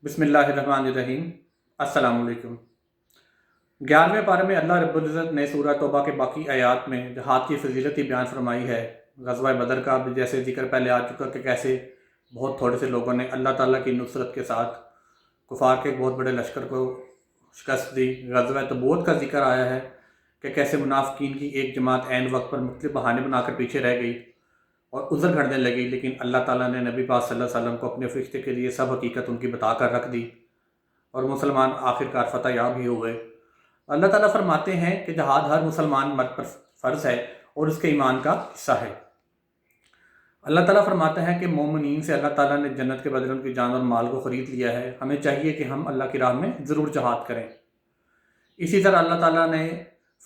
बिस्मिल्लाहिर्रहमानिर्रहीम। अस्सलाम वालेकुम। 11वें पारे में अल्लाह रब्बुल इज़्ज़त ने सूरह तौबा के बाकी आयात में जहाद की फजीलत ही बयान फरमाई है। ग़ज़वा बदर का भी जैसे जिक्र पहले आ चुका कि कैसे बहुत थोड़े से लोगों ने अल्लाह ताला की नुसरत के साथ कुफार के एक बहुत बड़े लश्कर को शिकस्त दी। ग़ज़वा तबूक का जिक्र आया है कि कैसे मुनाफ़िकीन की एक जमात ऐन वक्त पर मुख्तलिफ बहाने बनाकर पीछे रह गई और उज़र घड़ने लगी, लेकिन अल्लाह ताला ने नबी पाक सल्लल्लाहु अलैहि वसल्लम को अपने फ़रिश्ते के लिए सब हकीकत उनकी बता कर रख दी और मुसलमान आखिरकार फ़तह याब ही हुए। अल्लाह ताला फरमाते हैं कि जहाद हर मुसलमान मर्द पर फ़र्ज़ है और उसके ईमान का हिस्सा है। अल्लाह ताला फरमाता है कि मोमिनीन से अल्लाह ताला ने जन्नत के बदले उनकी जान और माल को ख़रीद लिया है। हमें चाहिए कि हम अल्लाह की राह में ज़रूर जहाद करें। इसी तरह अल्लाह ताला ने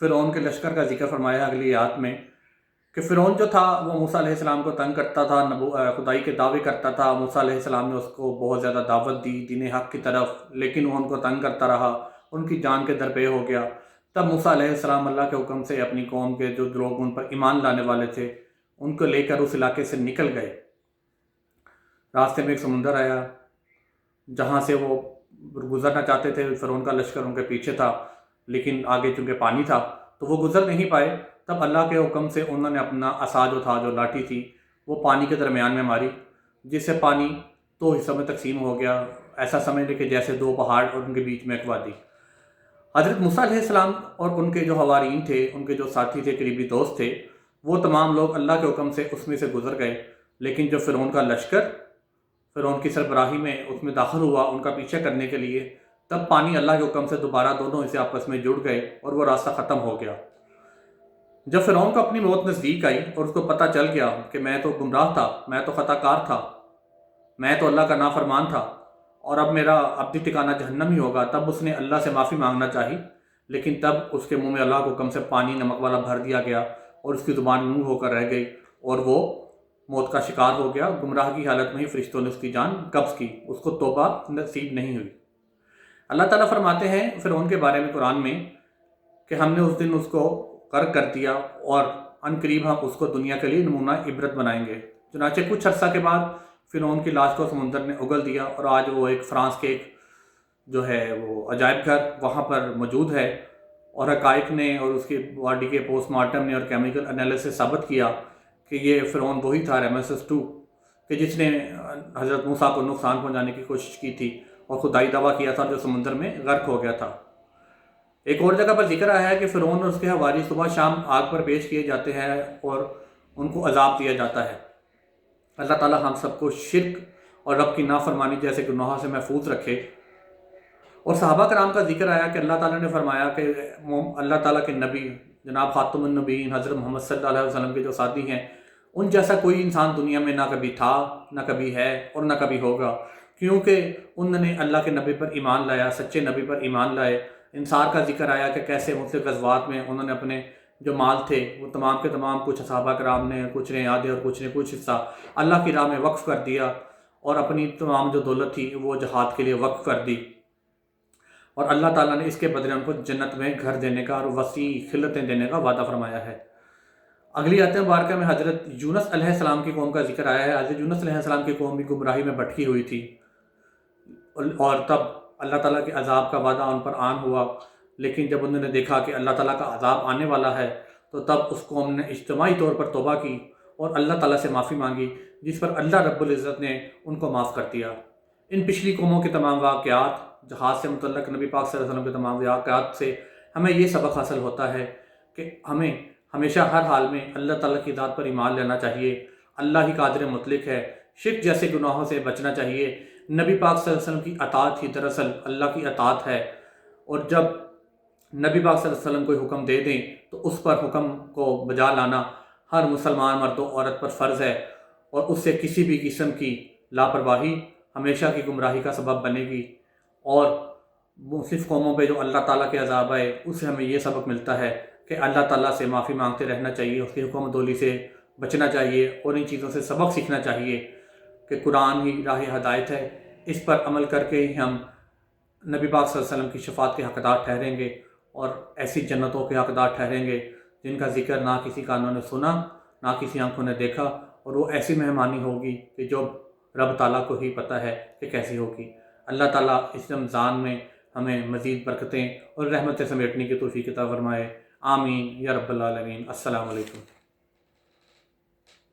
फ़िरौन के लश्कर का जिक्र फरमाया अगली आयत में कि फ़िरौन जो था वो मूसा अलैहिस्सलाम को तंग करता था, खुदाई के दावे करता था। मूसा अलैहिस्सलाम ने उसको बहुत ज़्यादा दावत दी दीन हक़ की तरफ, लेकिन वो उनको तंग करता रहा, उनकी जान के दरपे हो गया। तब मूसा अलैहिस्सलाम अल्लाह के हुक्म से अपनी कौम के जो लोग उन पर ईमान लाने वाले थे उनको लेकर उस इलाके से निकल गए। रास्ते में एक समुंदर आया जहाँ से वो गुज़रना चाहते थे। फ़िरौन का लश्कर उनके पीछे था, लेकिन आगे चूँकि पानी था तो वो गुज़र नहीं पाए। तब अल्लाह के हुक्म से उन्होंने अपना असा जो था, जो लाठी थी, वो पानी के दरमियान में मारी, जिससे पानी दो हिस्सों में तकसीम हो गया। ऐसा समझ लें कि जैसे दो पहाड़ और उनके बीच में एक वादी। हज़रत मूसा अलैहिस्सलाम और उनके जो हवारीन थे, उनके जो साथी थे, करीबी दोस्त थे, वो तमाम लोग अल्लाह के हुक्म से उसमें से गुज़र गए। लेकिन जो फ़िरौन का लश्कर फ़िरौन की सरबराही में उसमें दाखिल हुआ उनका पीछा करने के लिए, तब पानी अल्लाह के हुक्म से दोबारा दोनों हिस्से आपस में जुड़ गए और वो रास्ता ख़त्म हो गया। जब फ़िरौन को अपनी मौत नज़दीक आई और उसको पता चल गया कि मैं तो गुमराह था, मैं तो ख़ताकार था, मैं तो अल्लाह का नाफरमान था और अब मेरा अब्दी ठिकाना जहन्नम ही होगा, तब उसने अल्लाह से माफ़ी मांगना चाही। लेकिन तब उसके मुंह में अल्लाह के हुक्म से पानी नमक वाला भर दिया गया और उसकी ज़ुबान मुँह होकर रह गई और वो मौत का शिकार हो गया। गुमराह की हालत में ही फ़रिश्तों ने उसकी जान कब्ज़ की, उसको तौबा नसीब नहीं हुई। अल्लाह ताला फरमाते हैं फ़िरौन के बारे में कुरान में कि हमने उस दिन उसको गर्क कर दिया और अनकरीब हम उसको दुनिया के लिए नमूना इबरत बनाएंगे। चुनांचे कुछ अर्सा के बाद फ़िरौन की लाश को समुंदर ने उगल दिया और आज वो एक फ़्रांस के एक जो है वो अजायब घर वहाँ पर मौजूद है और हक़ाइक़ ने और उसकी बॉडी के पोस्टमार्टम ने और केमिकल एनालिसिस साबित किया कि ये फ़िरौन वही था रमेसेस II कि जिसने हज़रत मूसा को नुकसान पहुँचाने की कोशिश की थी और खुदाई दावा किया था, जो समुंदर में गर्क हो गया था। एक और जगह पर जिक्र आया है कि फ़िरौन और उसके हवारी सुबह शाम आग पर पेश किए जाते हैं और उनको अजाब दिया जाता है। अल्लाह ताला हम सबको शिर्क और रब की नाफरमानी जैसे गुनाहों से महफूज रखे। और सहाबा कराम का जिक्र आया कि अल्लाह ताला ने फरमाया कि अल्लाह ताला के नबी जनाब खातमुन नबीयीन हज़रत मोहम्मद सल्लल्लाहु अलैहि वसल्लम के जो साथी हैं, उन जैसा कोई इंसान दुनिया में ना कभी था, ना कभी है और ना कभी होगा, क्योंकि उन्होंने अल्लाह के नबी पर ईमान लाया, सच्चे नबी पर ईमान लाए। इंसार का जिक्र आया कि कैसे मुख्तलिफ़ ग़ज़वात में उन्होंने अपने जो माल थे वो तमाम के तमाम, कुछ सहाबा कराम ने, कुछ ने आधे और कुछ ने कुछ हिस्सा अल्लाह की राह में वक्फ़ कर दिया और अपनी तमाम जो दौलत थी वो जहाद के लिए वक्फ़ कर दी और अल्लाह ताला ने इसके बदले उनको जन्नत में घर देने का और वसी खिलतें देने का वादा फरमाया है। अगली आयत मुबारक में हज़रत यूनुस अलैहिस्सलाम की कौम का जिक्र आया है। हज़रत यूनुस अलैहिस्सलाम की कौम भी गुमराही में भटकी हुई थी और तब अल्लाह ताला के अज़ाब का वादा उन पर आन हुआ। लेकिन जब उन्होंने देखा कि अल्लाह ताला का अज़ाब आने वाला है तो तब उस कौम ने इज्तिमाई तौर पर तौबा की और अल्लाह ताला से माफ़ी मांगी, जिस पर अल्लाह रब्बुल इज़्ज़त ने उनको माफ़ कर दिया। इन पिछली कौमों के तमाम वाक़यात, जहाज़ से मुतल्लक़ नबी पाक सल्लल्लाहु अलैहि वसल्लम के तमाम वाक़यात से हमें ये सबक हासिल होता है कि हमें हमेशा हर हाल में अल्लाह ताला की ज़ात पर ईमान लेना चाहिए। अल्लाह ही कादिर मुतलक है। शिर्क जैसे गुनाहों से बचना चाहिए। नबी पाक सल्लल्लाहु अलैहि वसल्लम की अताअत ही दरअसल अल्लाह की अताअत है और जब नबी पाक सल्लल्लाहु अलैहि वसल्लम कोई हुक्म दे दें तो उस पर हुक्म को बजा लाना हर मुसलमान मर्द व औरत पर फ़र्ज़ है और उससे किसी भी किस्म की लापरवाही हमेशा की गुमराही का सबब बनेगी। और मुख्तलिफ़ कौमों पे जो अल्लाह ताला के अज़ाब आए उससे हमें ये सबक मिलता है कि अल्लाह ताला से माफ़ी मांगते रहना चाहिए, उसकी हुक्म दोली से बचना चाहिए और इन चीज़ों से सबक सीखना चाहिए कि कुरान ही राह हदायत है। इस पर अमल करके ही हम नबी पाक सल्लल्लाहु अलैहि वसल्लम की शफ़ाअत के हक़दार ठहरेंगे और ऐसी जन्नतों के हक़दार ठहरेंगे जिनका ज़िक्र ना किसी कानों ने सुना, ना किसी आंखों ने देखा, और वो ऐसी मेहमानी होगी कि जो रब ताला को ही पता है कि कैसी होगी। اللہ تعالیٰ اس رمضان میں ہمیں مزید برکتیں اور رحمتیں سمیٹنے کی توفیق عطا فرمائے۔ آمین یا رب العالمین۔ السلام علیکم۔